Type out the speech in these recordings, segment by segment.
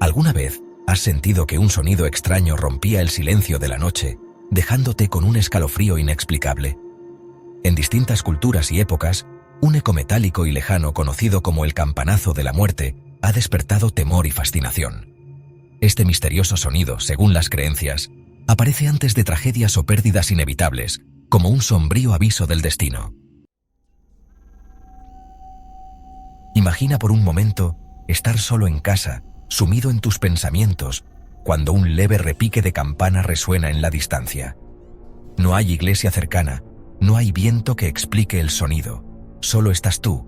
¿Alguna vez has sentido que un sonido extraño rompía el silencio de la noche, dejándote con un escalofrío inexplicable? En distintas culturas y épocas, un eco metálico y lejano conocido como el campanazo de la muerte ha despertado temor y fascinación. Este misterioso sonido, según las creencias, aparece antes de tragedias o pérdidas inevitables, como un sombrío aviso del destino. Imagina por un momento estar solo en casa, sumido en tus pensamientos, cuando un leve repique de campana resuena en la distancia. No hay iglesia cercana, no hay viento que explique el sonido, solo estás tú,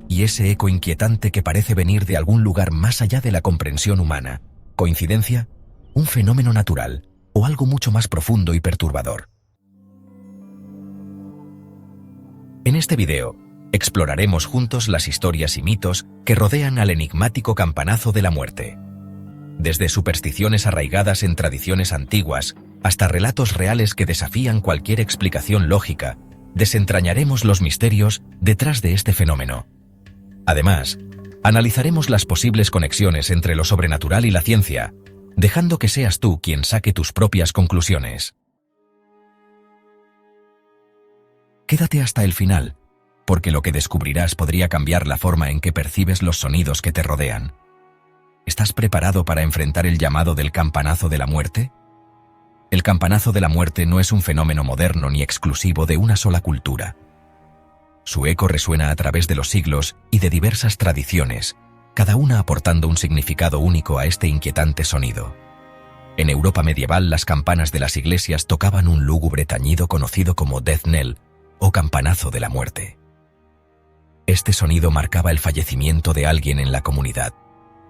y ese eco inquietante que parece venir de algún lugar más allá de la comprensión humana. ¿Coincidencia? ¿Un fenómeno natural? ¿O algo mucho más profundo y perturbador? En este video, exploraremos juntos las historias y mitos que rodean al enigmático campanazo de la muerte. Desde supersticiones arraigadas en tradiciones antiguas hasta relatos reales que desafían cualquier explicación lógica, desentrañaremos los misterios detrás de este fenómeno. Además, analizaremos las posibles conexiones entre lo sobrenatural y la ciencia, dejando que seas tú quien saque tus propias conclusiones. Quédate hasta el final, porque lo que descubrirás podría cambiar la forma en que percibes los sonidos que te rodean. ¿Estás preparado para enfrentar el llamado del campanazo de la muerte? El campanazo de la muerte no es un fenómeno moderno ni exclusivo de una sola cultura. Su eco resuena a través de los siglos y de diversas tradiciones, cada una aportando un significado único a este inquietante sonido. En Europa medieval, las campanas de las iglesias tocaban un lúgubre tañido conocido como death knell, o campanazo de la muerte. Este sonido marcaba el fallecimiento de alguien en la comunidad,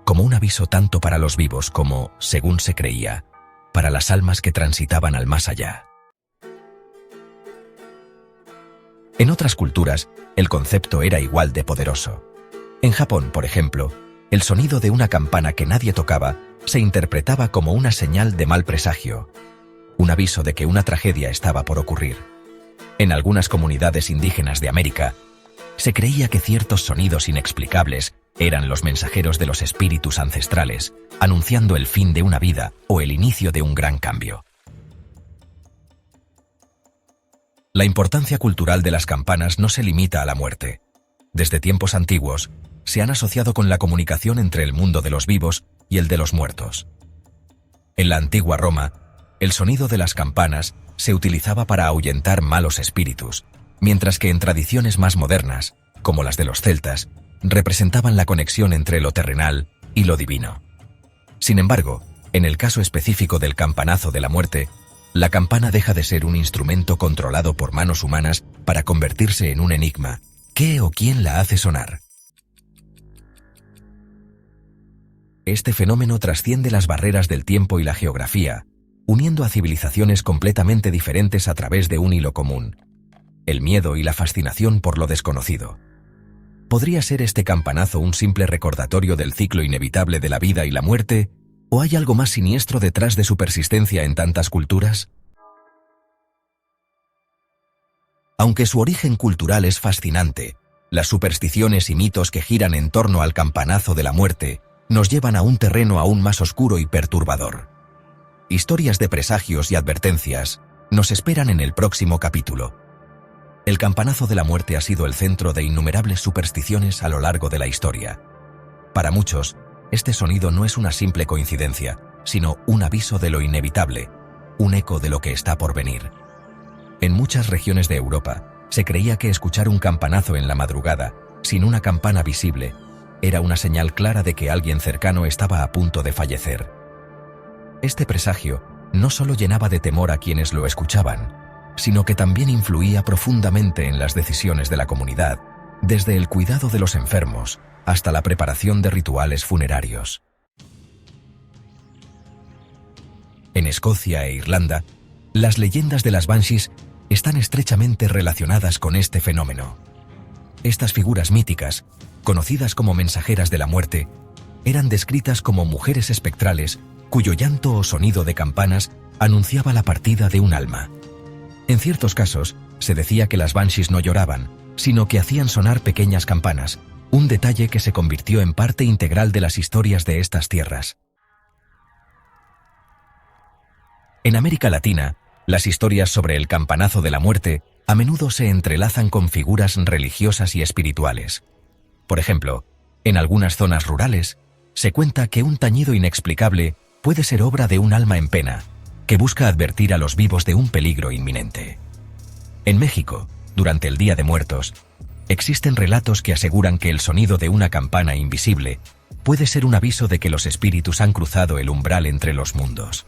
como un aviso tanto para los vivos como, según se creía, para las almas que transitaban al más allá. En otras culturas, el concepto era igual de poderoso. En Japón, por ejemplo, el sonido de una campana que nadie tocaba se interpretaba como una señal de mal presagio, un aviso de que una tragedia estaba por ocurrir. En algunas comunidades indígenas de América, se creía que ciertos sonidos inexplicables eran los mensajeros de los espíritus ancestrales, anunciando el fin de una vida o el inicio de un gran cambio. La importancia cultural de las campanas no se limita a la muerte. Desde tiempos antiguos, se han asociado con la comunicación entre el mundo de los vivos y el de los muertos. En la antigua Roma, el sonido de las campanas se utilizaba para ahuyentar malos espíritus, mientras que en tradiciones más modernas, como las de los celtas, representaban la conexión entre lo terrenal y lo divino. Sin embargo, en el caso específico del campanazo de la muerte, la campana deja de ser un instrumento controlado por manos humanas para convertirse en un enigma. ¿Qué o quién la hace sonar? Este fenómeno trasciende las barreras del tiempo y la geografía, uniendo a civilizaciones completamente diferentes a través de un hilo común: el miedo y la fascinación por lo desconocido. ¿Podría ser este campanazo un simple recordatorio del ciclo inevitable de la vida y la muerte, o hay algo más siniestro detrás de su persistencia en tantas culturas? Aunque su origen cultural es fascinante, las supersticiones y mitos que giran en torno al campanazo de la muerte nos llevan a un terreno aún más oscuro y perturbador. Historias de presagios y advertencias nos esperan en el próximo capítulo. El campanazo de la muerte ha sido el centro de innumerables supersticiones a lo largo de la historia. Para muchos, este sonido no es una simple coincidencia, sino un aviso de lo inevitable, un eco de lo que está por venir. En muchas regiones de Europa, se creía que escuchar un campanazo en la madrugada, sin una campana visible, era una señal clara de que alguien cercano estaba a punto de fallecer. Este presagio no solo llenaba de temor a quienes lo escuchaban, sino que también influía profundamente en las decisiones de la comunidad, desde el cuidado de los enfermos hasta la preparación de rituales funerarios. En Escocia e Irlanda, las leyendas de las Banshees están estrechamente relacionadas con este fenómeno. Estas figuras míticas, conocidas como mensajeras de la muerte, eran descritas como mujeres espectrales cuyo llanto o sonido de campanas anunciaba la partida de un alma. En ciertos casos, se decía que las Banshees no lloraban, sino que hacían sonar pequeñas campanas, un detalle que se convirtió en parte integral de las historias de estas tierras. En América Latina, las historias sobre el campanazo de la muerte a menudo se entrelazan con figuras religiosas y espirituales. Por ejemplo, en algunas zonas rurales, se cuenta que un tañido inexplicable puede ser obra de un alma en pena, que busca advertir a los vivos de un peligro inminente. En México, durante el Día de Muertos, existen relatos que aseguran que el sonido de una campana invisible puede ser un aviso de que los espíritus han cruzado el umbral entre los mundos.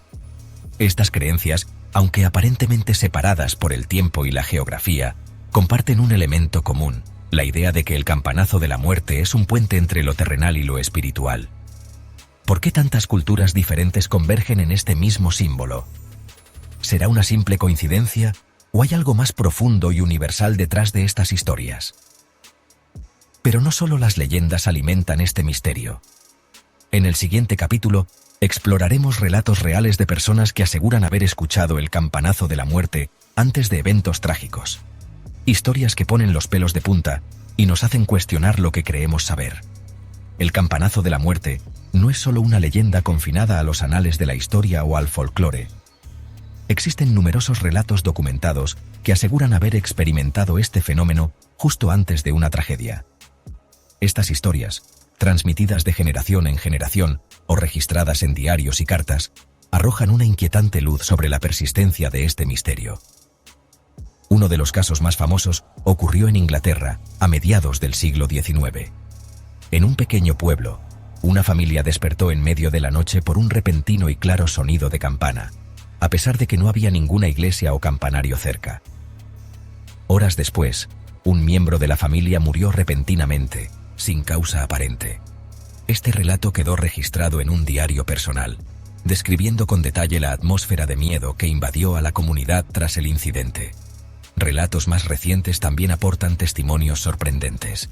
Estas creencias, aunque aparentemente separadas por el tiempo y la geografía, comparten un elemento común: la idea de que el campanazo de la muerte es un puente entre lo terrenal y lo espiritual. ¿Por qué tantas culturas diferentes convergen en este mismo símbolo? ¿Será una simple coincidencia o hay algo más profundo y universal detrás de estas historias? Pero no solo las leyendas alimentan este misterio. En el siguiente capítulo, exploraremos relatos reales de personas que aseguran haber escuchado el campanazo de la muerte antes de eventos trágicos. Historias que ponen los pelos de punta y nos hacen cuestionar lo que creemos saber. El campanazo de la muerte no es solo una leyenda confinada a los anales de la historia o al folclore. Existen numerosos relatos documentados que aseguran haber experimentado este fenómeno justo antes de una tragedia. Estas historias, transmitidas de generación en generación o registradas en diarios y cartas, arrojan una inquietante luz sobre la persistencia de este misterio. Uno de los casos más famosos ocurrió en Inglaterra a mediados del siglo XIX. En un pequeño pueblo, una familia despertó en medio de la noche por un repentino y claro sonido de campana, a pesar de que no había ninguna iglesia o campanario cerca. Horas después, un miembro de la familia murió repentinamente, sin causa aparente. Este relato quedó registrado en un diario personal, describiendo con detalle la atmósfera de miedo que invadió a la comunidad tras el incidente. Relatos más recientes también aportan testimonios sorprendentes.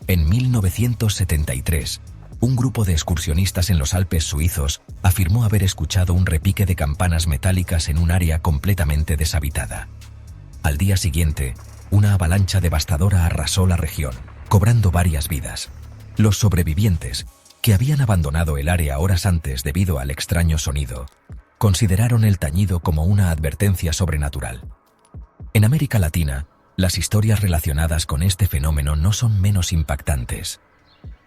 En 1973, un grupo de excursionistas en los Alpes suizos afirmó haber escuchado un repique de campanas metálicas en un área completamente deshabitada. Al día siguiente, una avalancha devastadora arrasó la región, cobrando varias vidas. Los sobrevivientes, que habían abandonado el área horas antes debido al extraño sonido, consideraron el tañido como una advertencia sobrenatural. En América Latina, las historias relacionadas con este fenómeno no son menos impactantes.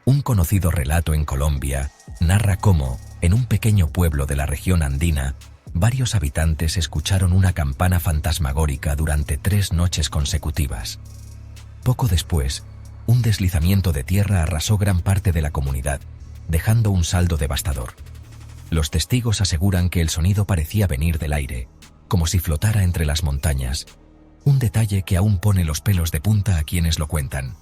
Un conocido relato en Colombia narra cómo, en un pequeño pueblo de la región andina, varios habitantes escucharon una campana fantasmagórica durante 3 noches consecutivas. Poco después, un deslizamiento de tierra arrasó gran parte de la comunidad, dejando un saldo devastador. Los testigos aseguran que el sonido parecía venir del aire, como si flotara entre las montañas, un detalle que aún pone los pelos de punta a quienes lo cuentan.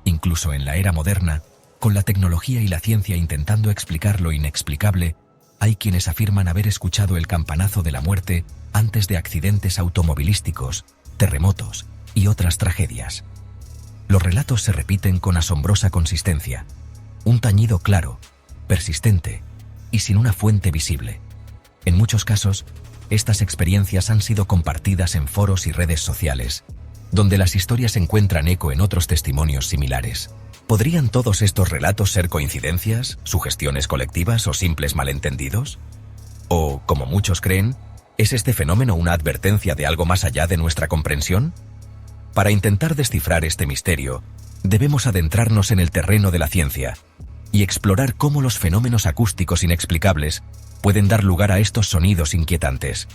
Incluso en la era moderna, con la tecnología y la ciencia intentando explicar lo inexplicable, hay quienes afirman haber escuchado el campanazo de la muerte antes de accidentes automovilísticos, terremotos y otras tragedias. Los relatos se repiten con asombrosa consistencia. Un tañido claro, persistente y sin una fuente visible. En muchos casos, estas experiencias han sido compartidas en foros y redes sociales, donde las historias encuentran eco en otros testimonios similares. ¿Podrían todos estos relatos ser coincidencias, sugestiones colectivas o simples malentendidos? ¿O, como muchos creen, es este fenómeno una advertencia de algo más allá de nuestra comprensión? Para intentar descifrar este misterio, debemos adentrarnos en el terreno de la ciencia y explorar cómo los fenómenos acústicos inexplicables pueden dar lugar a estos sonidos inquietantes.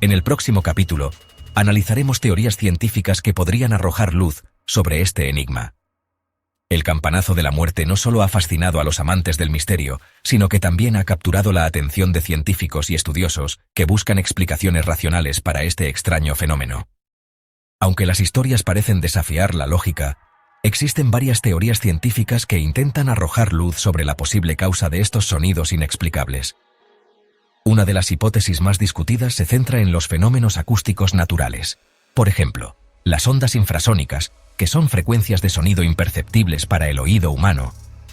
En el próximo capítulo, analizaremos teorías científicas que podrían arrojar luz sobre este enigma. El campanazo de la muerte no solo ha fascinado a los amantes del misterio, sino que también ha capturado la atención de científicos y estudiosos que buscan explicaciones racionales para este extraño fenómeno. Aunque las historias parecen desafiar la lógica, existen varias teorías científicas que intentan arrojar luz sobre la posible causa de estos sonidos inexplicables. Una de las hipótesis más discutidas se centra en los fenómenos acústicos naturales. Por ejemplo, las ondas infrasónicas, que son frecuencias de sonido imperceptibles para el oído humano,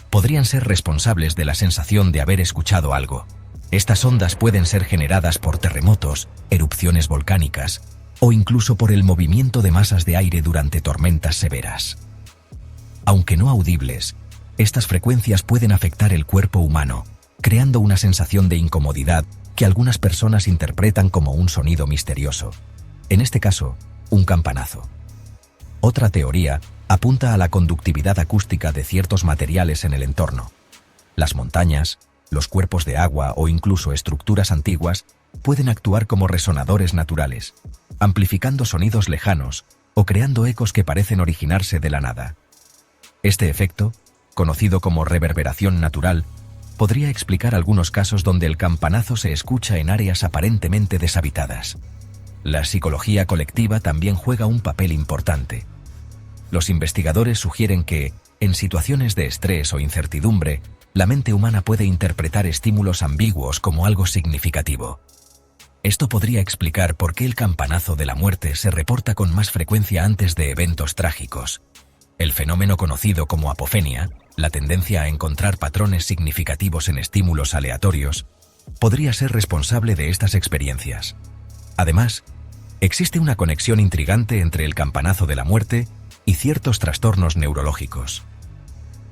podrían ser responsables de la sensación de haber escuchado algo. Estas ondas pueden ser generadas por terremotos, erupciones volcánicas, o incluso por el movimiento de masas de aire durante tormentas severas. Aunque no audibles, estas frecuencias pueden afectar el cuerpo humano, creando una sensación de incomodidad que algunas personas interpretan como un sonido misterioso, en este caso, un campanazo. Otra teoría apunta a la conductividad acústica de ciertos materiales en el entorno. Las montañas, los cuerpos de agua o incluso estructuras antiguas pueden actuar como resonadores naturales, amplificando sonidos lejanos o creando ecos que parecen originarse de la nada. Este efecto, conocido como reverberación natural, podría explicar algunos casos donde el campanazo se escucha en áreas aparentemente deshabitadas. La psicología colectiva también juega un papel importante. Los investigadores sugieren que, en situaciones de estrés o incertidumbre, la mente humana puede interpretar estímulos ambiguos como algo significativo. Esto podría explicar por qué el campanazo de la muerte se reporta con más frecuencia antes de eventos trágicos. El fenómeno conocido como apofenia, la tendencia a encontrar patrones significativos en estímulos aleatorios, podría ser responsable de estas experiencias. Además, existe una conexión intrigante entre el campanazo de la muerte y ciertos trastornos neurológicos.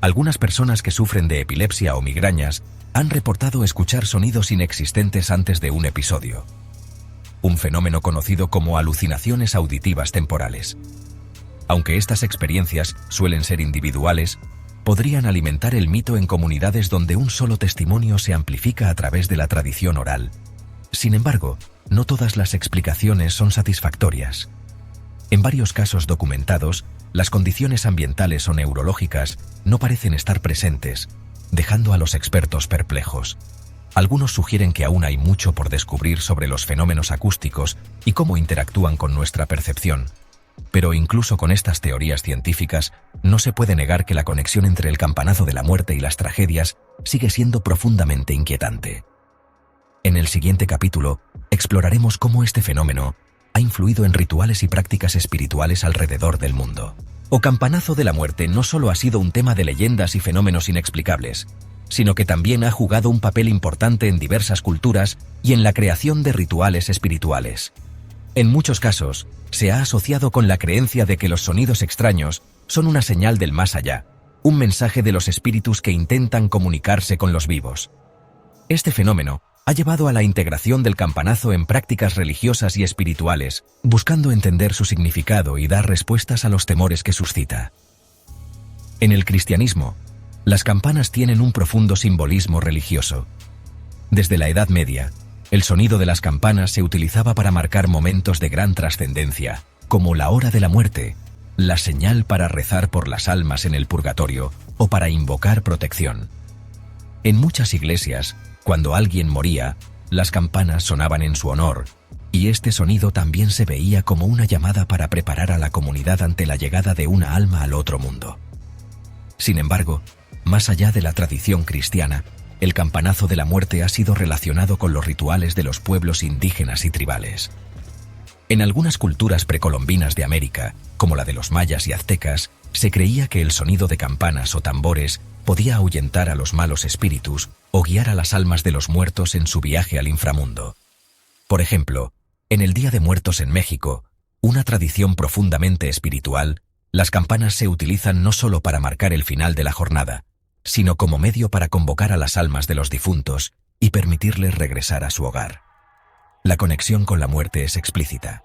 Algunas personas que sufren de epilepsia o migrañas han reportado escuchar sonidos inexistentes antes de un episodio. Un fenómeno conocido como alucinaciones auditivas temporales. Aunque estas experiencias suelen ser individuales, podrían alimentar el mito en comunidades donde un solo testimonio se amplifica a través de la tradición oral. Sin embargo, no todas las explicaciones son satisfactorias. En varios casos documentados, las condiciones ambientales o neurológicas no parecen estar presentes, dejando a los expertos perplejos. Algunos sugieren que aún hay mucho por descubrir sobre los fenómenos acústicos y cómo interactúan con nuestra percepción. Pero incluso con estas teorías científicas, no se puede negar que la conexión entre el campanazo de la muerte y las tragedias sigue siendo profundamente inquietante. En el siguiente capítulo, exploraremos cómo este fenómeno ha influido en rituales y prácticas espirituales alrededor del mundo. El campanazo de la muerte no solo ha sido un tema de leyendas y fenómenos inexplicables, sino que también ha jugado un papel importante en diversas culturas y en la creación de rituales espirituales. En muchos casos, se ha asociado con la creencia de que los sonidos extraños son una señal del más allá, un mensaje de los espíritus que intentan comunicarse con los vivos. Este fenómeno ha llevado a la integración del campanazo en prácticas religiosas y espirituales, buscando entender su significado y dar respuestas a los temores que suscita. En el cristianismo, las campanas tienen un profundo simbolismo religioso. Desde la Edad Media, el sonido de las campanas se utilizaba para marcar momentos de gran trascendencia, como la hora de la muerte, la señal para rezar por las almas en el purgatorio o para invocar protección. En muchas iglesias, cuando alguien moría, las campanas sonaban en su honor, y este sonido también se veía como una llamada para preparar a la comunidad ante la llegada de una alma al otro mundo. Sin embargo, más allá de la tradición cristiana, el campanazo de la muerte ha sido relacionado con los rituales de los pueblos indígenas y tribales. En algunas culturas precolombinas de América, como la de los mayas y aztecas, se creía que el sonido de campanas o tambores podía ahuyentar a los malos espíritus o guiar a las almas de los muertos en su viaje al inframundo. Por ejemplo, en el Día de Muertos en México, una tradición profundamente espiritual, las campanas se utilizan no solo para marcar el final de la jornada, sino como medio para convocar a las almas de los difuntos y permitirles regresar a su hogar. La conexión con la muerte es explícita,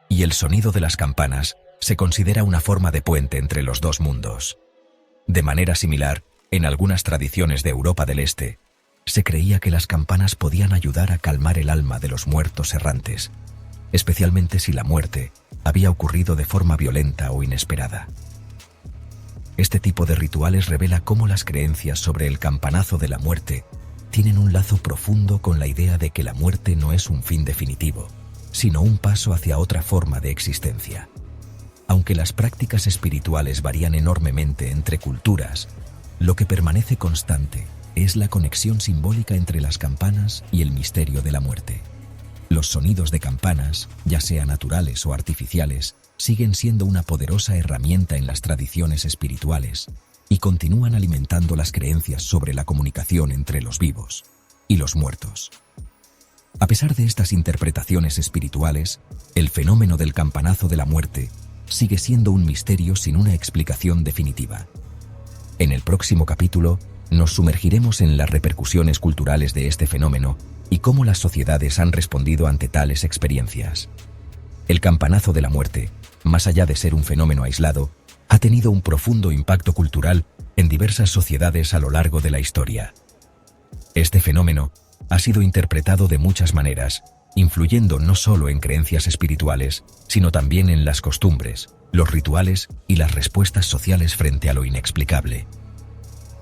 y el sonido de las campanas se considera una forma de puente entre los dos mundos. De manera similar, en algunas tradiciones de Europa del Este, se creía que las campanas podían ayudar a calmar el alma de los muertos errantes, especialmente si la muerte había ocurrido de forma violenta o inesperada. Este tipo de rituales revela cómo las creencias sobre el campanazo de la muerte tienen un lazo profundo con la idea de que la muerte no es un fin definitivo, sino un paso hacia otra forma de existencia. Aunque las prácticas espirituales varían enormemente entre culturas, lo que permanece constante es la conexión simbólica entre las campanas y el misterio de la muerte. Los sonidos de campanas, ya sean naturales o artificiales, siguen siendo una poderosa herramienta en las tradiciones espirituales y continúan alimentando las creencias sobre la comunicación entre los vivos y los muertos. A pesar de estas interpretaciones espirituales, el fenómeno del campanazo de la muerte sigue siendo un misterio sin una explicación definitiva. En el próximo capítulo, nos sumergiremos en las repercusiones culturales de este fenómeno y cómo las sociedades han respondido ante tales experiencias. El campanazo de la muerte, más allá de ser un fenómeno aislado, ha tenido un profundo impacto cultural en diversas sociedades a lo largo de la historia. Este fenómeno ha sido interpretado de muchas maneras, influyendo no solo en creencias espirituales, sino también en las costumbres, los rituales y las respuestas sociales frente a lo inexplicable.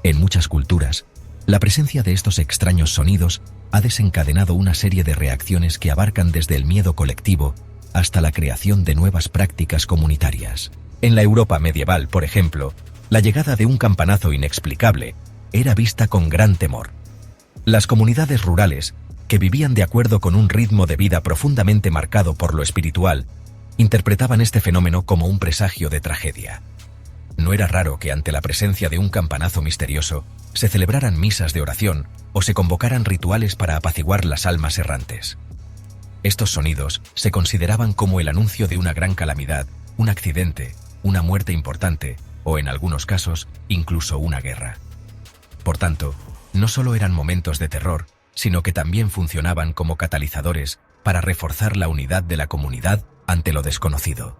En muchas culturas, la presencia de estos extraños sonidos ha desencadenado una serie de reacciones que abarcan desde el miedo colectivo hasta la creación de nuevas prácticas comunitarias. En la Europa medieval, por ejemplo, la llegada de un campanazo inexplicable era vista con gran temor. Las comunidades rurales, que vivían de acuerdo con un ritmo de vida profundamente marcado por lo espiritual, interpretaban este fenómeno como un presagio de tragedia. No era raro que ante la presencia de un campanazo misterioso se celebraran misas de oración o se convocaran rituales para apaciguar las almas errantes. Estos sonidos se consideraban como el anuncio de una gran calamidad, un accidente, una muerte importante o, en algunos casos, incluso una guerra. Por tanto, no solo eran momentos de terror, sino que también funcionaban como catalizadores para reforzar la unidad de la comunidad ante lo desconocido.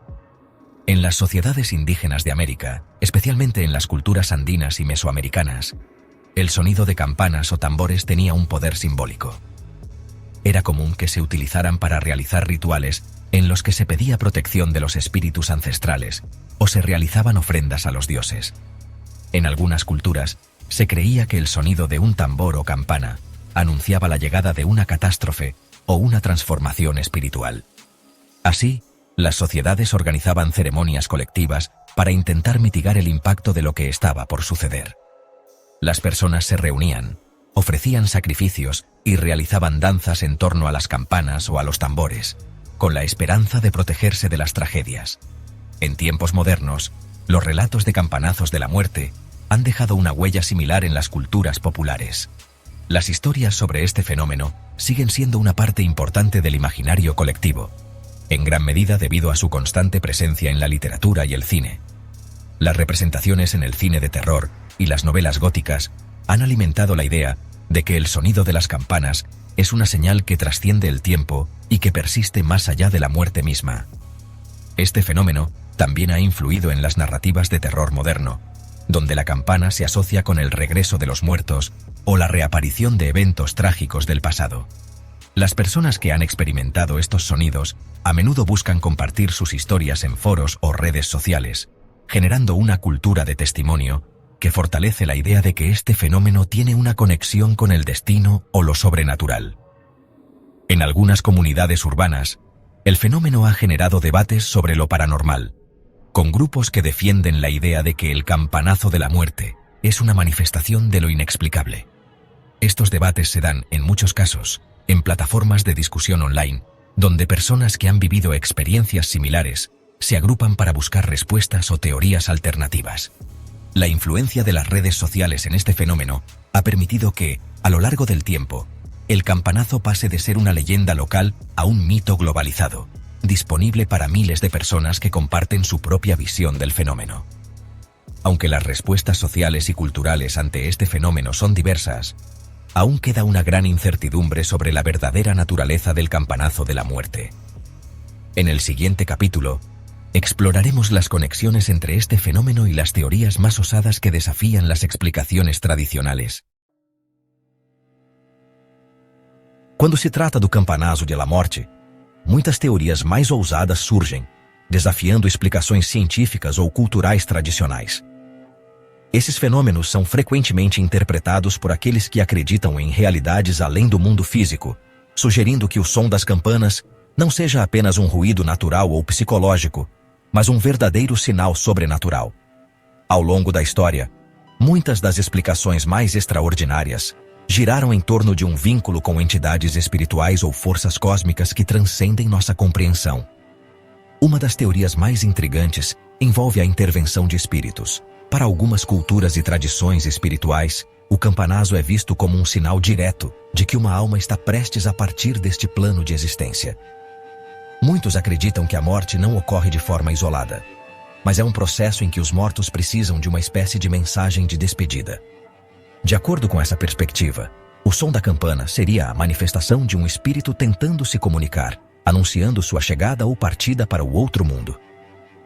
En las sociedades indígenas de América, especialmente en las culturas andinas y mesoamericanas, el sonido de campanas o tambores tenía un poder simbólico. Era común que se utilizaran para realizar rituales en los que se pedía protección de los espíritus ancestrales o se realizaban ofrendas a los dioses. En algunas culturas, se creía que el sonido de un tambor o campana anunciaba la llegada de una catástrofe o una transformación espiritual. Así, las sociedades organizaban ceremonias colectivas para intentar mitigar el impacto de lo que estaba por suceder. Las personas se reunían, ofrecían sacrificios y realizaban danzas en torno a las campanas o a los tambores, con la esperanza de protegerse de las tragedias. En tiempos modernos, los relatos de campanazos de la muerte han dejado una huella similar en las culturas populares. Las historias sobre este fenómeno siguen siendo una parte importante del imaginario colectivo, en gran medida debido a su constante presencia en la literatura y el cine. Las representaciones en el cine de terror y las novelas góticas han alimentado la idea de que el sonido de las campanas es una señal que trasciende el tiempo y que persiste más allá de la muerte misma. Este fenómeno también ha influido en las narrativas de terror moderno, donde la campana se asocia con el regreso de los muertos o la reaparición de eventos trágicos del pasado. Las personas que han experimentado estos sonidos a menudo buscan compartir sus historias en foros o redes sociales, generando una cultura de testimonio que fortalece la idea de que este fenómeno tiene una conexión con el destino o lo sobrenatural. En algunas comunidades urbanas, el fenómeno ha generado debates sobre lo paranormal, con grupos que defienden la idea de que el campanazo de la muerte es una manifestación de lo inexplicable. Estos debates se dan, en muchos casos, en plataformas de discusión online, donde personas que han vivido experiencias similares se agrupan para buscar respuestas o teorías alternativas. La influencia de las redes sociales en este fenómeno ha permitido que, a lo largo del tiempo, el campanazo pase de ser una leyenda local a un mito globalizado, disponible para miles de personas que comparten su propia visión del fenómeno. Aunque las respuestas sociales y culturales ante este fenómeno son diversas, aún queda una gran incertidumbre sobre la verdadera naturaleza del campanazo de la muerte. En el siguiente capítulo, exploraremos las conexiones entre este fenómeno y las teorías más osadas que desafían las explicaciones tradicionales. Quando se trata do campanazo de la morte, muitas teorias mais ousadas surgem, desafiando explicações científicas ou culturais tradicionais. Esses fenômenos são frequentemente interpretados por aqueles que acreditam em realidades além do mundo físico, sugerindo que o som das campanas não seja apenas um ruído natural ou psicológico, mas um verdadeiro sinal sobrenatural. Ao longo da história, muitas das explicações mais extraordinárias giraram em torno de um vínculo com entidades espirituais ou forças cósmicas que transcendem nossa compreensão. Uma das teorias mais intrigantes envolve a intervenção de espíritos. Para algumas culturas e tradições espirituais, o campanazo é visto como um sinal direto de que uma alma está prestes a partir deste plano de existência. Muitos acreditam que a morte não ocorre de forma isolada, mas é um processo em que os mortos precisam de uma espécie de mensagem de despedida. De acordo com essa perspectiva, o som da campana seria a manifestação de um espírito tentando se comunicar, anunciando sua chegada ou partida para o outro mundo.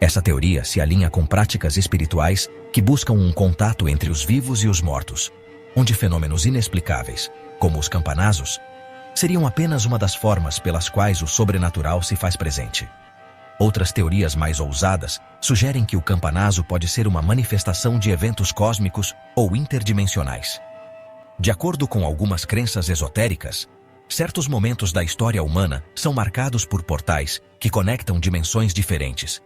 Essa teoria se alinha com práticas espirituais que buscam um contato entre os vivos e os mortos, onde fenômenos inexplicáveis, como os campanazos, seriam apenas uma das formas pelas quais o sobrenatural se faz presente. Outras teorias mais ousadas sugerem que o campanazo pode ser uma manifestação de eventos cósmicos ou interdimensionais. De acordo com algumas crenças esotéricas, certos momentos da história humana são marcados por portais que conectam dimensões diferentes,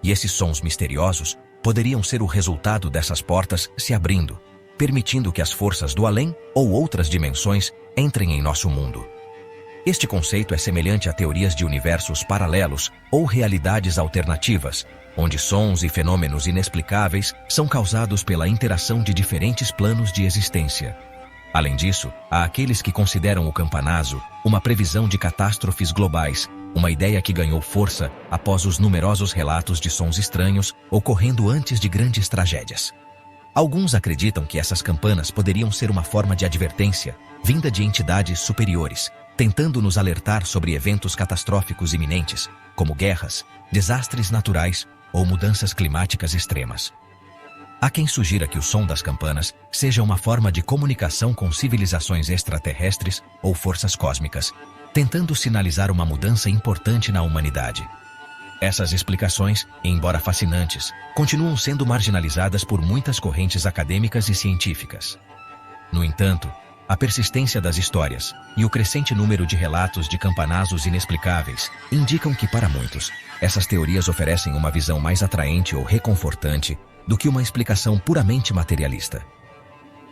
e esses sons misteriosos poderiam ser o resultado dessas portas se abrindo, permitindo que as forças do além ou outras dimensões entrem em nosso mundo. Este conceito é semelhante a teorias de universos paralelos ou realidades alternativas, onde sons e fenômenos inexplicáveis são causados pela interação de diferentes planos de existência. Além disso, há aqueles que consideram o campanazo uma previsão de catástrofes globais, uma ideia que ganhou força após os numerosos relatos de sons estranhos ocorrendo antes de grandes tragédias. Alguns acreditam que essas campanas poderiam ser uma forma de advertência, vinda de entidades superiores, tentando nos alertar sobre eventos catastróficos iminentes, como guerras, desastres naturais ou mudanças climáticas extremas. Há quem sugira que o som das campanas seja uma forma de comunicação com civilizações extraterrestres ou forças cósmicas, tentando sinalizar uma mudança importante na humanidade. Essas explicações, embora fascinantes, continuam sendo marginalizadas por muitas correntes acadêmicas e científicas. No entanto, a persistência das histórias e o crescente número de relatos de campanazos inexplicáveis indicam que, para muitos, essas teorias oferecem uma visão mais atraente ou reconfortante do que uma explicação puramente materialista.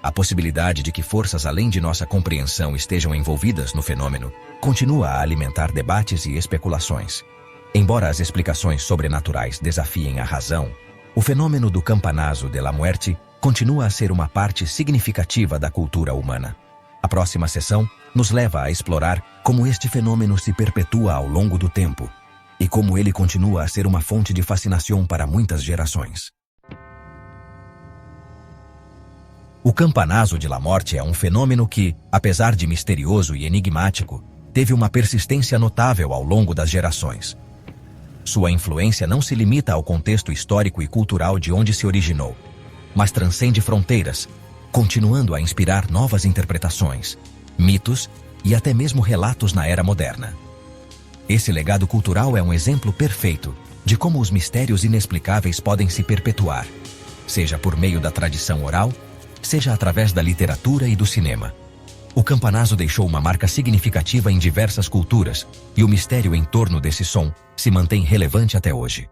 A possibilidade de que forças além de nossa compreensão estejam envolvidas no fenômeno continua a alimentar debates e especulações. Embora as explicações sobrenaturais desafiem a razão, o fenômeno do campanazo de la muerte continua a ser uma parte significativa da cultura humana. A próxima sessão nos leva a explorar como este fenômeno se perpetua ao longo do tempo e como ele continua a ser uma fonte de fascinação para muitas gerações. O campanazo de la morte é um fenômeno que, apesar de misterioso e enigmático, teve uma persistência notável ao longo das gerações. Sua influência não se limita ao contexto histórico e cultural de onde se originou, mas transcende fronteiras, continuando a inspirar novas interpretações, mitos e até mesmo relatos na era moderna. Esse legado cultural é um exemplo perfeito de como os mistérios inexplicáveis podem se perpetuar, seja por meio da tradição oral, seja através da literatura e do cinema. O campanazo deixou uma marca significativa em diversas culturas, e o mistério em torno desse som se mantém relevante até hoje.